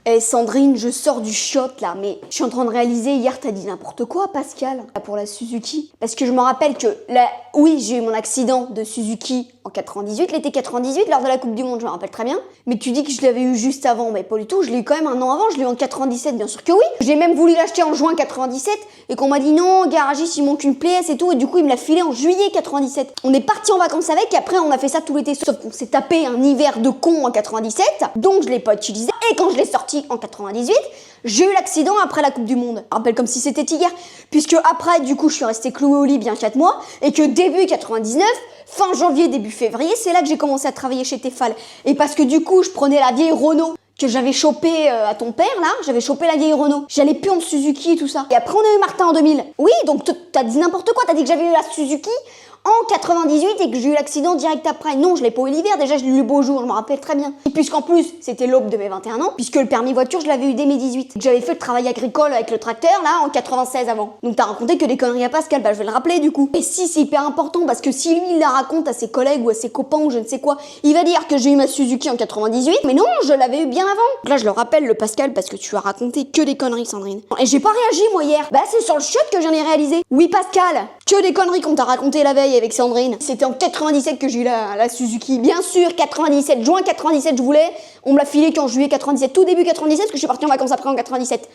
Eh Sandrine, je sors du shot là, mais je suis en train de réaliser, hier t'as dit n'importe quoi Pascal, pour la Suzuki. Parce que je me rappelle que, oui j'ai eu mon accident de Suzuki en 98, l'été 98, lors de la Coupe du Monde, je me rappelle très bien. Mais tu dis que je l'avais eu juste avant, mais pas du tout, je l'ai eu quand même un an avant, je l'ai eu en 97, bien sûr que oui. J'ai même voulu l'acheter en juin 97, et qu'on m'a dit non, garagiste il manque une pièce et tout, et du coup il me l'a filé en juillet 97. On est parti en vacances avec, et après on a fait ça tout l'été, sauf qu'on s'est tapé un hiver de con en 97, donc je l'ai pas utilisé, et quand je l'ai sorti en 98, j'ai eu l'accident après la Coupe du Monde. Je me rappelle comme si c'était hier, puisque après, du coup, je suis restée clouée au lit bien 4 mois, et que début 99, fin janvier, début février, c'est là que j'ai commencé à travailler chez Tefal. Et parce que du coup, je prenais la vieille Renault que j'avais chopée à ton père, là, j'avais chopé la vieille Renault. J'allais plus en Suzuki et tout ça. Et après, on a eu Martin en 2000. Oui, donc t'as dit n'importe quoi, t'as dit que j'avais eu la Suzuki en 98 et que j'ai eu l'accident direct après. Non, je l'ai pas eu l'hiver, déjà je l'ai eu le beau jour, je me rappelle très bien. Et puisqu'en plus, c'était l'aube de mes 21 ans, puisque le permis voiture, je l'avais eu dès mes 18. J'avais fait le travail agricole avec le tracteur, là, en 96 avant. Donc t'as raconté que des conneries à Pascal, bah je vais le rappeler du coup. Et si, c'est hyper important, parce que si lui, il la raconte à ses collègues ou à ses copains ou je ne sais quoi, il va dire que j'ai eu ma Suzuki en 98, mais non, je l'avais eu bien avant. Là, je le rappelle, le Pascal, parce que tu as raconté que des conneries, Sandrine. Et j'ai pas réagi, moi, hier. Bah c'est sur le shot que j'en ai réalisé. Oui, Pascal, que des conneries qu'on t'a raconté la veille avec Sandrine. C'était en 97 que j'ai eu la Suzuki. Bien sûr, 97, juin 97, je voulais. On me l'a filé qu'en juillet 97, tout début 97, parce que je suis partie en vacances après en 97.